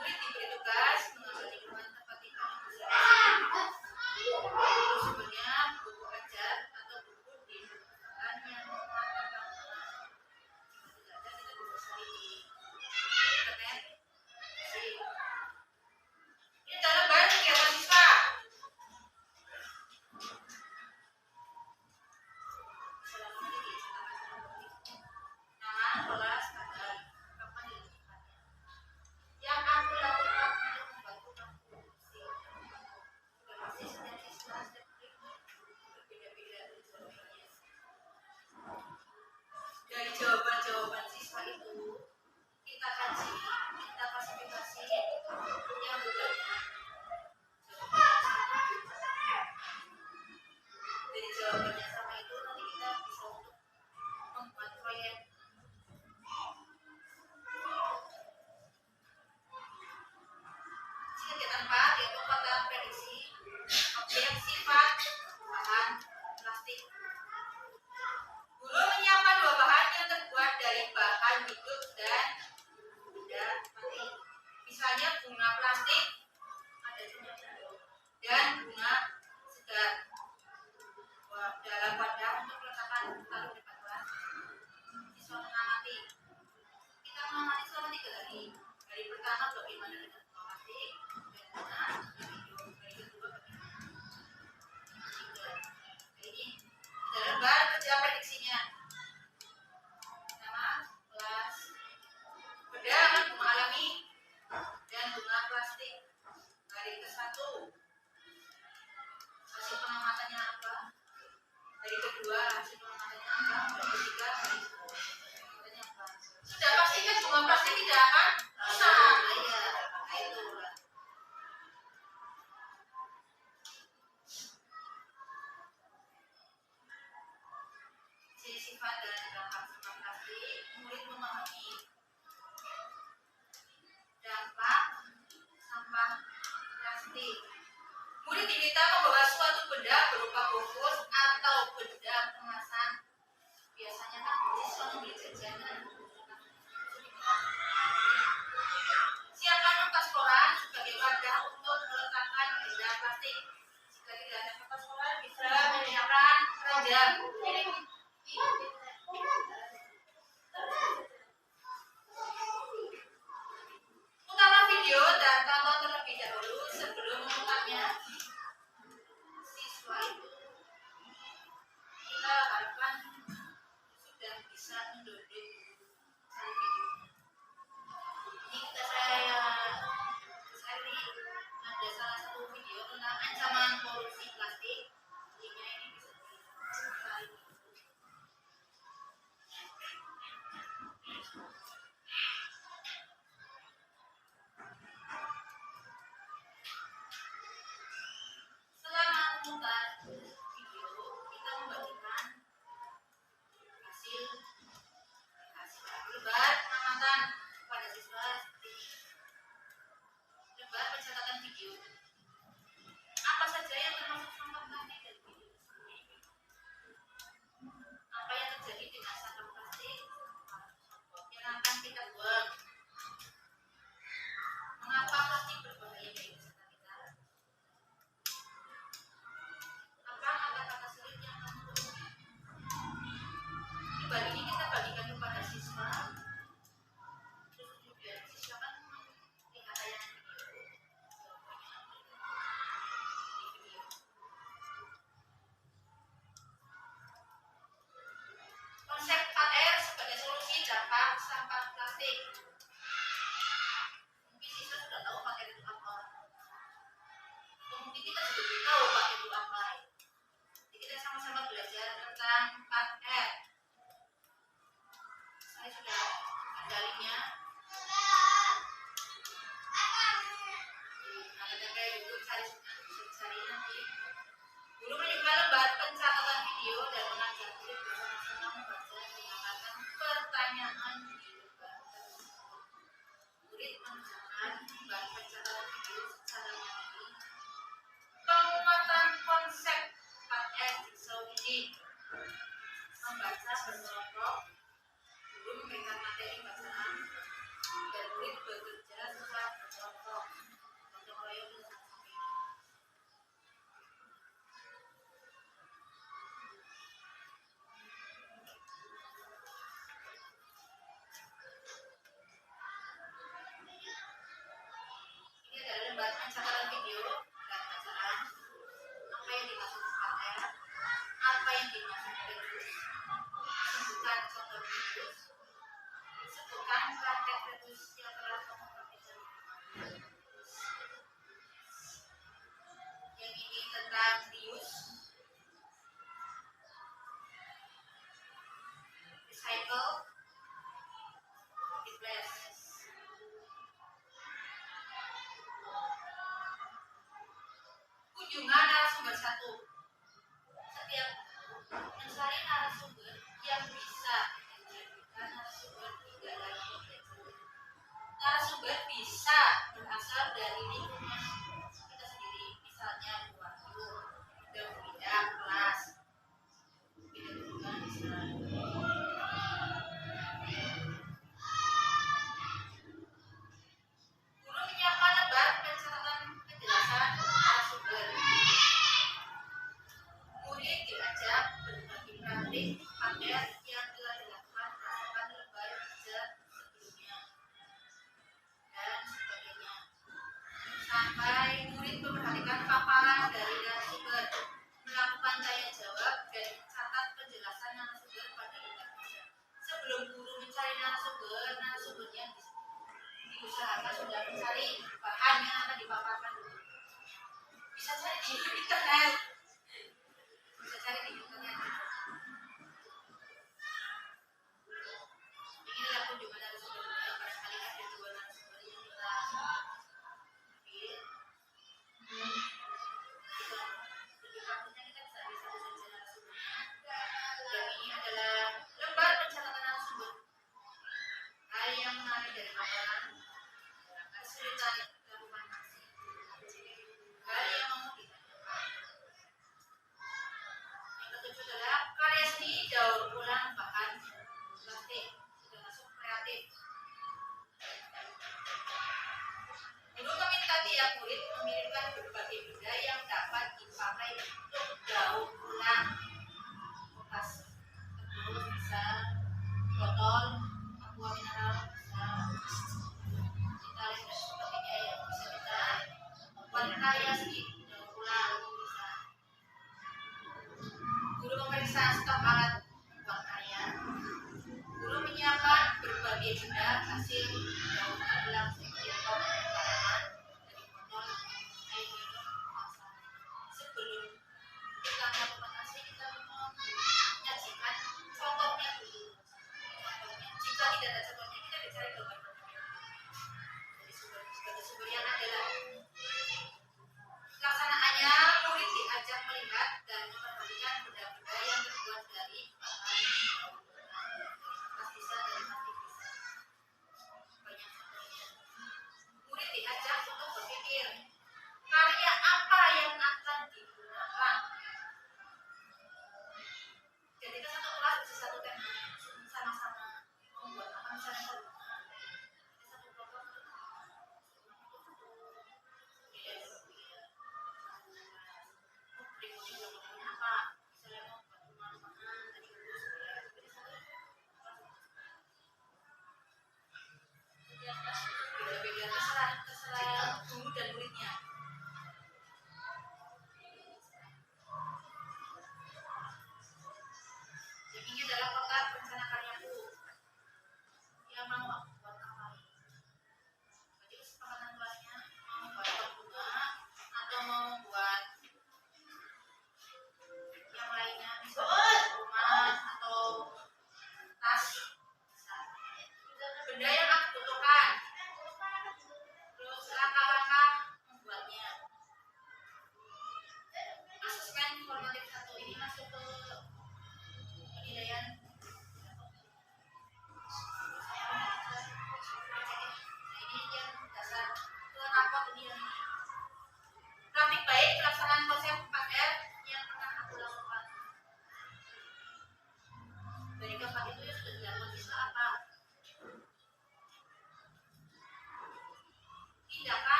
Murid diberi tugas mengambil lingkungan tempat tinggal sumbernya buku ajar atau buku di perpustakaan yang mengatakan jika tidak ada kita bisa cari di internet. Ini dalam bahan kegiatan siswa. Nama, kelas, tanggal, kapan dilakukannya. Yang aku lakukan untuk membantu kamu bersih. Sudah pasti setiap siswa setiap murid berbeda-beda jawabannya. Dari jawaban-jawaban siswa itu kita kaji, kita klasifikasi yang berguna. Dari jawabannya sama itu nanti kita bisa untuk membuat proyek. Kegiatan 4 yaitu kota prediksi objek sifat bahan plastik. Guru menyiapkan 2 bahan yang terbuat dari bahan hidup dan benda mati. Misalnya bunga plastik ada dan bunga segar dalam wadah untuk letakkan taruh depan kelas. Siswa mengamati. Kita mengamati selama 3 hari. Hari pertama bagaimana dengan bunga plastik dan bunga hidup. Hari kedua bagaimana. Ini dalam bahan kerja prediksinya. Pertama kelas beda dengan bunga alami dan bunga plastik. Hari ke-1 hasil pengamatannya apa? Hari kedua hasil pengamatannya apa? Hari ketiga hasil pengamatannya apa? Sudah pasti kan bunga plastik tidak akan rusak. Iya, itu. Sifat dan dampak sampah plastik, murid memahami dampak sampah plastik. Murid diminta membawa suatu benda berupa bungkus atau benda kemasan. Biasanya kan siswa membeli jajanan. Siapkan kertas koran sebagai wadah untuk meletakkan benda plastik. Jika tidak ada kertas koran, bisa menyiapkan keranjang. Utama video dan tonton terlebih dahulu sebelum memutarnya. Siswa itu kita harapkan sudah bisa mendownload video. Ini saya ada salah satu video tentang ancaman polusi plastik. Linknya ini bisa dicari. memutar video, kita membagikan hasil lebar pengamatan pada siswa lebar pencatatan video. Apa saja yang termasuk sampah plastik dari video tersebut? Apa yang terjadi dengan sampah plastik yang akan kita buang? Mengapa plastik berbahaya bagi kesehatan kita? Apa kata-kata sulit yang kamu temui? Di balik ini kita bagikan kepada siswa. Terus kemudian siswa kan lihat tayangan video. Konsep 4R sebagai solusi dampak sampah plastik. Mungkin siswa sudah tahu pakai itu apa. Mungkin kita juga belum tahu pakai itu apa. Jadi kita sama-sama belajar tentang 4R. Saya sudah ada linknya. Ada kayak YouTube cari nanti. Guru menyukai lembar pencatatan video dan mengajak murid bersama-sama membaca dan menambahkan pertanyaan di lembar tersebut. Murid mengerjakan lembar pencatatan video secara mandiri. Penguatan konsep 4R Jigsaw ini membaca berkelompok. Guru memberikan materi bacaan dan murid bekerja secara berkelompok. Gotong royong dan sebagainya. Ini adalah lembar pencatatan video dan bacaan. Apa yang dimaksud 4R? Apa yang dimaksud reduce? Sebutkan contoh reduce. Sebutkan praktek reduce yang telah kamu kerjakan. Yang ini tentang reuse, recycle, replace. Kunjungan narasumber 1. Setiap mencari narasumber yang bisa menjadikan narasumber tidak lagi objektif. Narasumber bisa berasal dari lingkungan kita sendiri, misalnya keluarga, bidang kelas, bidang hubungan misalnya. Guru menyiapkan lembar pencatatan penjelasan narasumber. Murid diajak berbagi praktik 4R yang telah dilakukan berdasarkan lembar kerja sebelumnya dan sebagainya. Sampai murid memperhatikan paparan dari narasumber, melakukan tanya jawab dan mencatat penjelasan narasumber pada lembar kerja. Sebelum guru mencari narasumbernya diusahakan sudah mencari bahan yang akan dipaparkan dulu. Bisa cari di internet. Bisa cari di internet. Ini adalah kunjungan narasumber. Barangkali ada 2 narasumber yang kita ambil. Lebih praktisnya kita bisa satu saja narasumbernya. Dan ini adalah lembar pencatatan narasumber. Hal yang menarik dari paparan, kesulitan melakukan aksi, hal yang mau ditanyakan. Yang ketujuh adalah karya seni daur ulang bahan plastik. Sudah masuk kreatif. Guru meminta tiap murid mengirimkan berbagai benda yang dapat dipakai untuk daur ulang. Bekas terus bisa botol, aqua mineral bisa, vitalis dan sebagainya yang bisa kita buat karya seni daur ulang bisa. Guru memeriksa stok alat buat karya. Guru menyiapkan berbagai benda hasil daur ulang seperti tanaman dari botol, air minum, kemasan. Sebelum kita melakukan aksi, kita menyajikan contohnya dulu. Jika tidak ada contohnya, kita dicari gambar-gambarnya. Jadi sumber yang adalah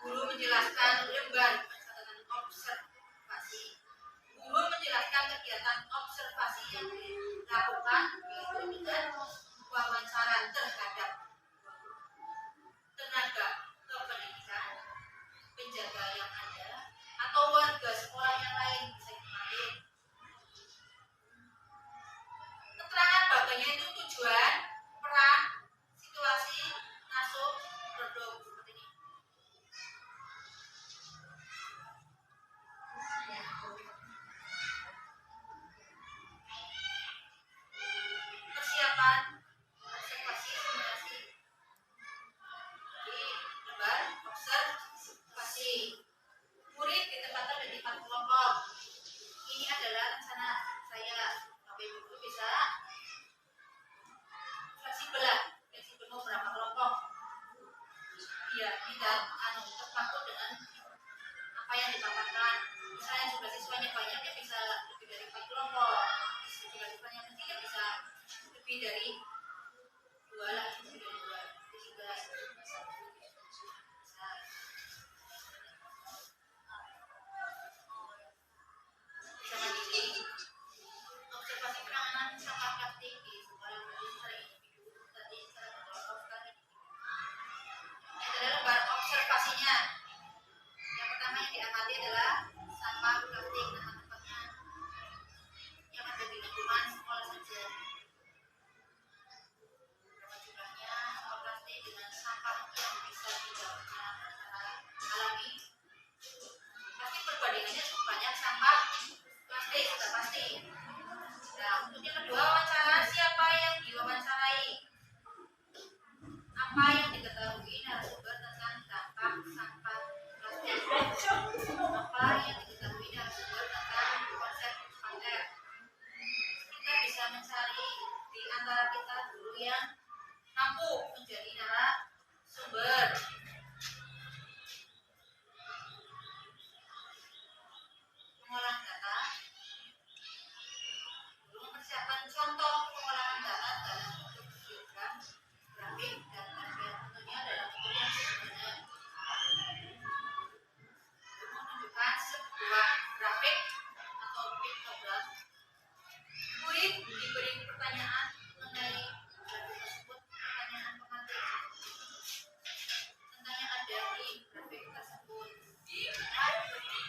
Guru menjelaskan lembar catatan observasi. Guru menjelaskan kegiatan observasi yang dilakukan yaitu dengan wawancara terhadap tenaga kependidikan, penjaga yang ada, atau warga sekolah yang lain bisa dipanggil. Keterangan baganya itu tujuan, peran, situasi, nasib, produk seperti ini. Persiapan observasi simulasi. Jadi lembar observasi. Murid ditempatkan dari 4 kelompok. Ini adalah rencana saya. Bapak Ibu guru bisa fleksibel lah, fleksibel mau berapa kelompok. Iya, tidak terpaku dengan apa yang dipaparkan. Misalnya jumlah siswanya banyak, ya bisa lebih dari 4 kelompok. Jumlah siswanya kecil, ya bisa lebih dari 2 lah, lebih dari 2. Jadi juga bisa. Bisa mandiri. Observasi penanganan sampah plastik di sekolah melalui secara individu, tadi secara berkelompok tadi. Ini adalah lembar observasinya. Yang pertama yang diamati adalah sampah plastik tempat-tempatnya yang ada di lingkungan sekolah saja. Berapa jumlahnya sampah plastik dengan sampah yang bisa didaur secara alami. Pasti perbandingannya banyak sampah plastik, sudah pasti. Nah, untuk yang kedua, wawancara siapa yang diwawancarai? Apa yang diketahui narasumber tentang dampak sampah plastik? Apa yang diketahui narasumber tentang konsep pamer? Kita bisa mencari di antara kita dulu yang mampu menjadi narasumber. Pengolahan data. Guru mempersiapkan contoh pengolahan data dalam bentuk diagram, grafik, dan tabel. Tentunya dalam bentuk yang sederhana. Guru menunjukkan sebuah grafik atau piktogram. Murid diberi pertanyaan mengenai grafik tersebut, pertanyaan pematik tentang yang ada di grafik tersebut.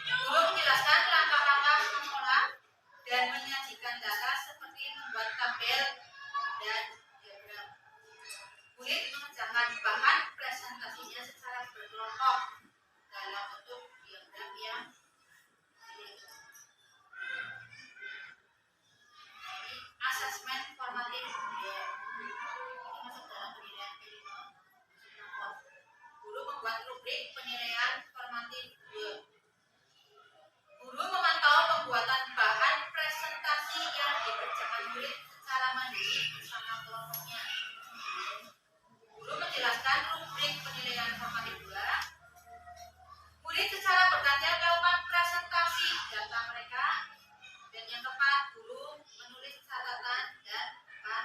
Guru menjelaskan langkah-langkah mengolah dan menyajikan data seperti membuat tabel dan diagram. Murid mengerjakan bahan presentasinya secara berkelompok dalam bentuk diagram yang dipilih. Ini asesmen formatif. Ini masuk dalam penilaian P5. Guru membuat rubrik penilaian formatif 2. Guru memantau pembuatan bahan presentasi yang dikerjakan murid secara mandiri bersama kelompoknya. Guru menjelaskan rubrik penilaian formatif 2. Murid secara bergantian melakukan presentasi data mereka, dan yang keempat, guru menulis catatan dan bukan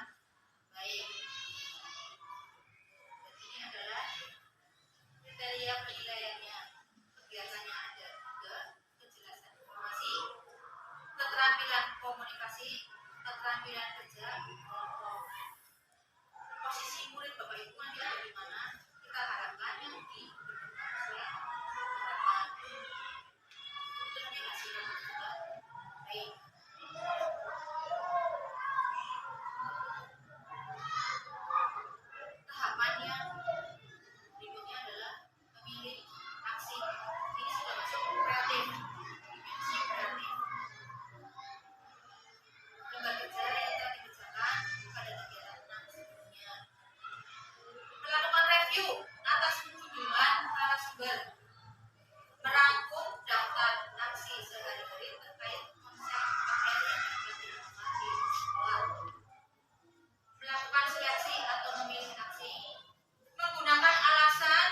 baik. Dan ini adalah kriteria penilaiannya. Kegiatannya ada 3: kejelasan informasi, keterampilan komunikasi, keterampilan kerja kelompok. Posisi murid Bapak Ibu nanti ada di mana? Kita harapkan yang di sesuai harapan. Itu nanti hasilnya juga baik. Tahapan yang berikutnya adalah memilih aksi. Ini sudah masuk kreatif, dimensi kreatif. Lembar kerja yang telah dikerjakan pada kegiatan 6 sebelumnya. Melakukan review atas kunjungan narasumber. Merangkum daftar aksi sehari-hari terkait konsep PR yang dapat dilakukan di sekolah. Melakukan seleksi atau memilih aksi. Menggunakan alasan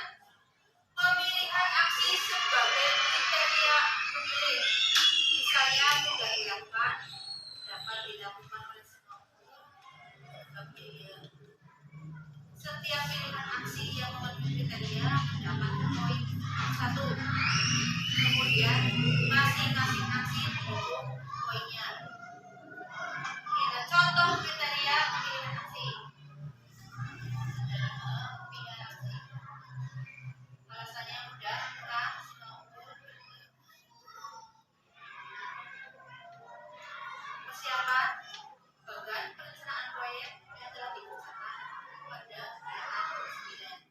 pemilihan aksi sebagai kriteria memilih. Misalnya sudah dilakukan, dapat dilakukan oleh semua guru, biaya. Setiap pilihan aksi yang memenuhi kriteria mendapat poin. kemudian masing-masing aksi menghitung poinnya. Kita contoh kriteria pemilihan aksi. Pemilihan aksi. Alasannya mudah, murah, mengukur. Persiapan bagan perencanaan proyek yang telah dikerjakan pada PA 9.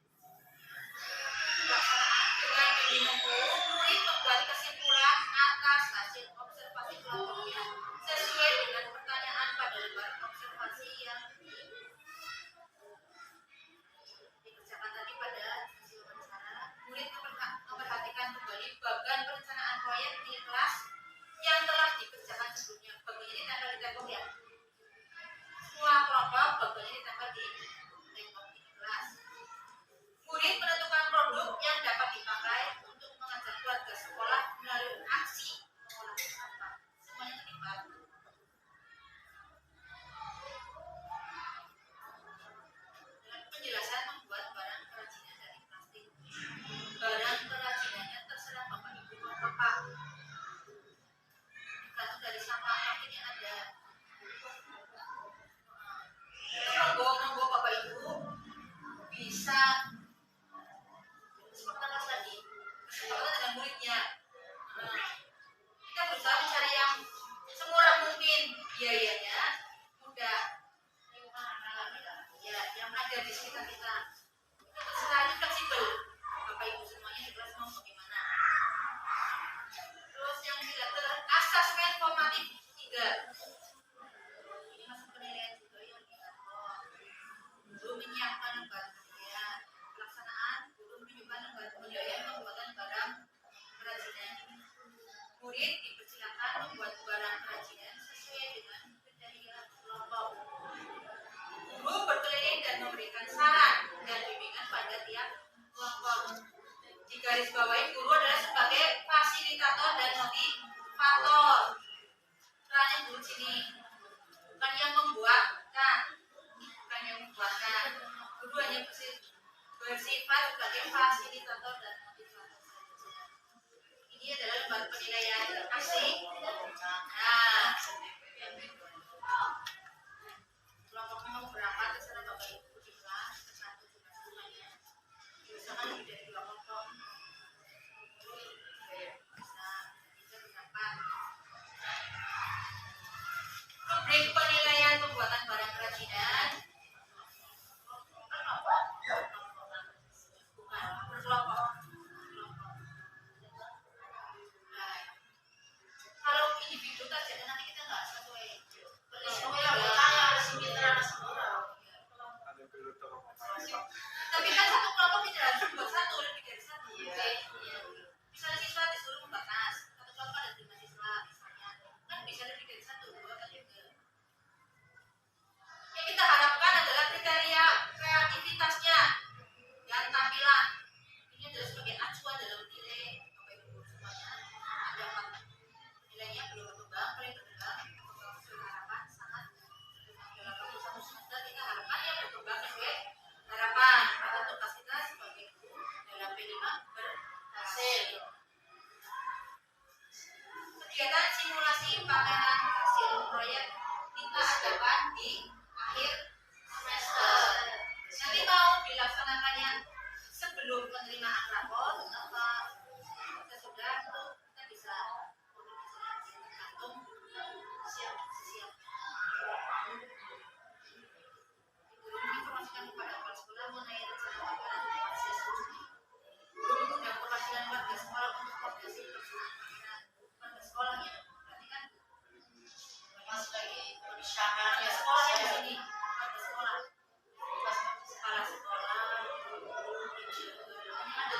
Pelaksanaan dengan bimbingan guru, murid membuat kesimpulan atas hasil observasi kelompoknya sesuai dengan pertanyaan pada lembar observasi yang dikerjakan tadi pada hasil wawancara. Murid memperhatikan kembali bagan perencanaan proyek di kelas yang telah dikerjakan sebelumnya. Bagannya ditempel di tembok ya. Semua kelompok bagannya ditempel di tembok di kelas. Murid menentukan produk yang dapat dipakai untuk mengajak keluarga sekolah melalui aksi mengolah sampah. Semuanya terlibat. Dalam penjelasan membuat barang kerajinan dari plastik. Barang kerajinannya terserah Bapak Ibu mau apa. Tergantung dari sampah plastik yang ada. Monggo Bapak Ibu bisa kesepakatan tadi, kesepakatan dengan muridnya. Kita berusaha mencari yang semurah mungkin biayanya, mudah, ya, yang ada di sekitar kita. Itu terserah, fleksibel. Bapak Ibu semuanya di kelas mau bagaimana. Terus yang tidak asesmen formatif 3. Ini masuk penilaian juga yang kita belum menyiapkan lembar penilaian. Pelaksanaan guru menunjukkan lembar penilaian pembuatan barang kerajinan. Murid dipersilakan membuat barang kerajinan sesuai dengan kriteria kelompok. Guru berkeliling dan memberikan saran dan bimbingan pada tiap kelompok. Di garis bawahi guru adalah sebagai fasilitator dan motivator. Perannya guru sini bukan yang membuatkan, guru hanya bersifat sebagai fasilitator dan motivator saja. Ini adalah lembar penilaian aksi. Nah, kelompoknya mau berapa terserah Bapak Ibu di kelas, satu juga semuanya. Biasakan lebih dari 2 kelompok. Bisa berapa? Rubrik penilaian pembuatan barang kerajinan. Berkelompok. Nah, kalau individu targetnya nanti kita nggak sesuai. Tapi kan satu kelompok tidak harus membuat satu, lebih dari satu. Misalnya siswa disuruh membatas, satu kelompok ada 5 siswa misalnya, kan bisa lebih dari satu, 2 kan juga. Yang kita harapkan adalah kriteria kreativitasnya dan tampilan. Ini adalah sebagai acuan dalam nilai Bapak Ibu semuanya. Ada 4 nilainya, belum berkembang, paling berkembang, sesuai harapan, sangat dalam waktu 1 semester kita harapkan yang berkembang sesuai harapan atau tugas kita sebagai guru dalam P5 berhasil. Kegiatan simulasi pameran hasil proyek kita adakan di akhir semester. Nanti mau dilaksanakannya sebelum penerimaan rapor apa sesudah itu kita bisa tergantung siap. Guru menginformasikan kepada kepala sekolah mengenai rencana pameran proses uji. Guru mengundang perwakilan warga sekolah untuk koordinasi pelaksanaan pameran warga sekolah ya. Berarti kan mas lagi penisyakan ya sekolah ya di sini warga sekolah, kepala sekolah, ada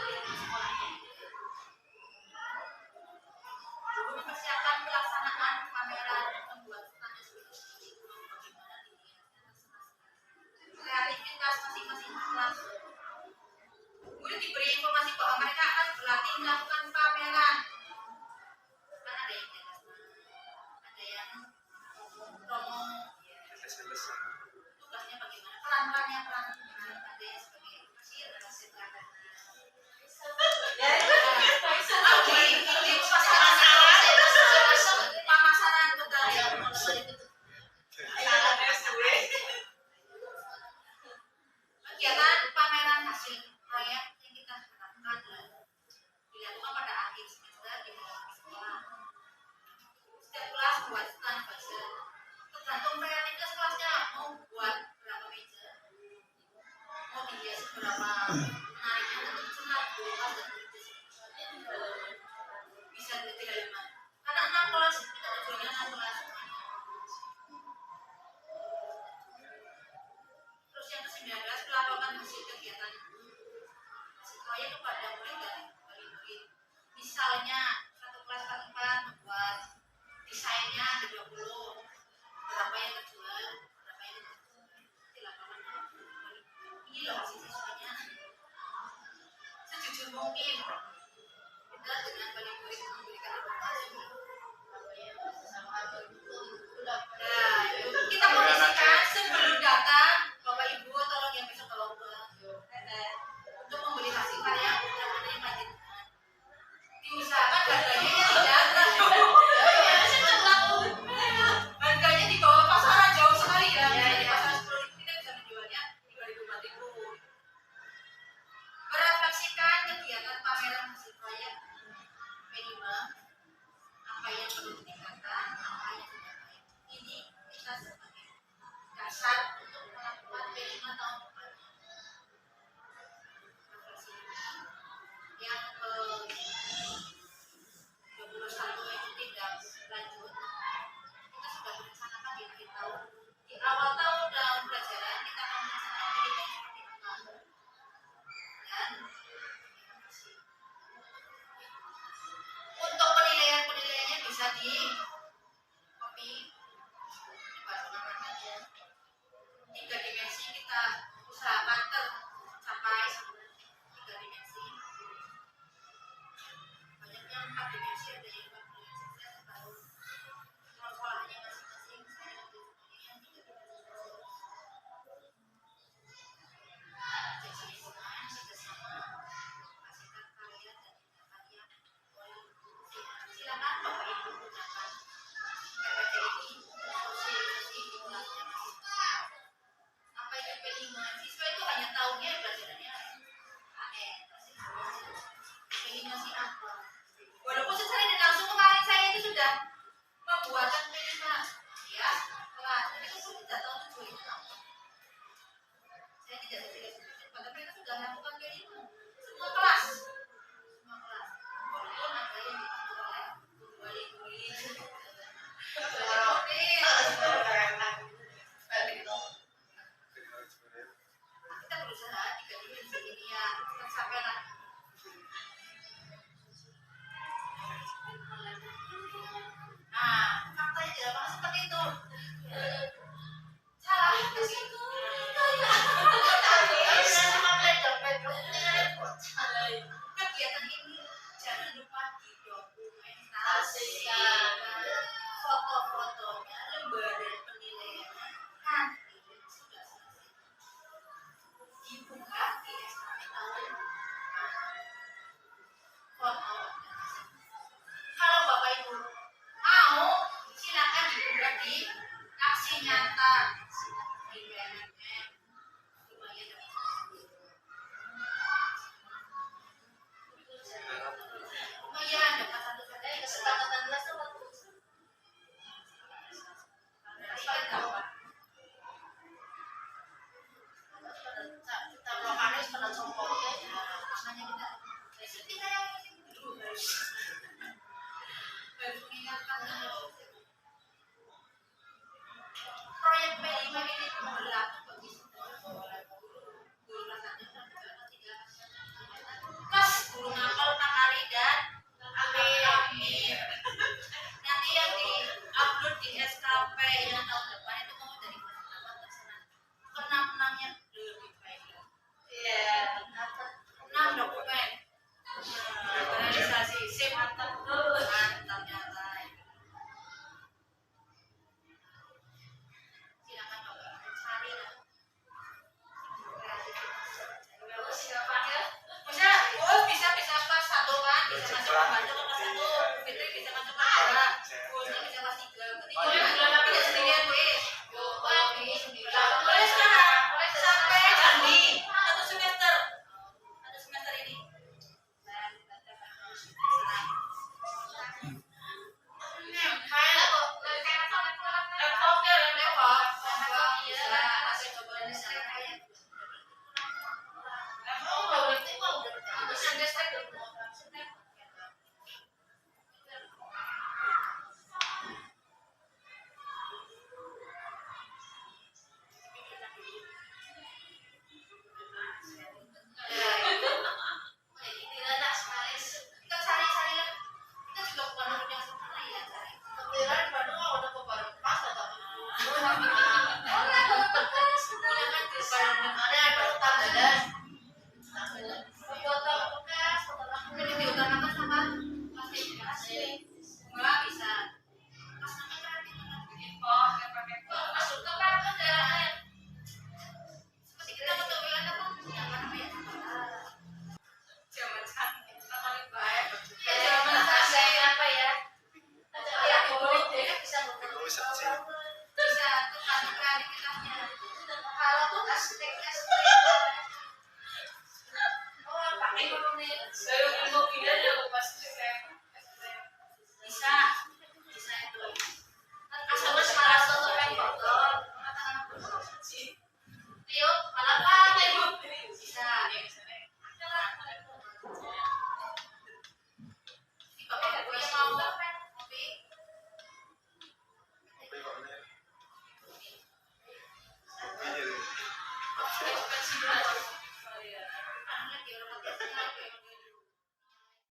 kelas dan bisa tidak lima. Karena 6 kelas kita tujuannya 6 kelas. Terus yang ke-19 pelaporan hasil kegiatan sesuai kepada murid dan wali murid. Misalnya satu kelas 44 membuat desainnya ada 20, berapa yang terjual, berapa yang dilakukan. Ini loh hasil siswanya. Sejujur mungkin kita dengan wali murid memberikan informasi. Nah, kita kondisikan sebelum datang, Bapak Ibu tolong yang besok tolong untuk membeli hasil karya yang ada yang lanjut. Diusahakan harganya tidak harganya di bawah pasaran jauh sekali ya. Di pasar 10.000 kita bisa menjualnya 3.000 4.000. Merefleksikan kegiatan pameran hasil karya P5, apa yang perlu ditingkatkan, apa yang tidak baik. Ini kita sebagai dasar untuk melakukan P5 tahun depan. Refleksi. Yang ke-21 itu tidak lanjut. Kita sudah merencanakan di akhir tahun. Di awal tahun dalam pelajaran kita akan merencanakan P5 seperti apa. Dan untuk penilaiannya bisa di copy di bagian ya. 3 dimensi kita usahakan tercapai 3 dimensi. Banyak yang 4 dimensi, ada yang 4 dimensi. Saya baru polanya masing-masing. Saya ambil semuanya yang 3 dimensi. Jadi desain sudah sama, hasilkan karya dan tindakan yang silakan Bapak Ibu gunakan PPT ini untuk sosialisasi dimulainya mahasiswa. Apa itu P5? Siswa itu hanya tahunya pelajarannya P5 sih apa? Walaupun secara tidak langsung kemarin saya itu sudah membuatkan P5 ya, kelas. Tapi saya tidak tahu tujuan itu apa. Saya tidak sosialisasi, padahal mereka sudah melakukan P5 semua kelas. Walaupun ada yang dibantu oleh wali murid. Kita berusaha 3 dimensi ini ya tercapai lah. Nah, faktanya tidak pernah seperti itu. Salah ke situ. Kegiatan ini jangan lupa didokumentasikan foto-fotonya, lembaran penilaiannya nanti sudah selesai dibuka di SKP tahun foto. Kalau Bapak Ibu mau, silakan dibuka di aksi nyata di BNN. Lumayan lumayan dapat satu saja kesepakatan kelas itu Kita rokanis pada congkoknya. makanya kita yang dulu harus mengingatkan proyek P5 ini berlaku bagi semua guru kelas 1 dan kelas 3 plus guru ngapal 4 kali dan amin. Nanti yang di-upload di SKP yang tahun depan itu mau dari berapa terserah. Ke-6-6-nya lebih baik lagi. Iya. 6 dokumen. Realisasi sip mantap nyata. Silakan Bapak cari lah. Silakan ya. Bisa kelas 1 kan, bisa masuk membantu ke kelas 1. Fitri bisa masuk kelas 2. Bosnya bisa kelas 3. Berarti tidak sendirian Bu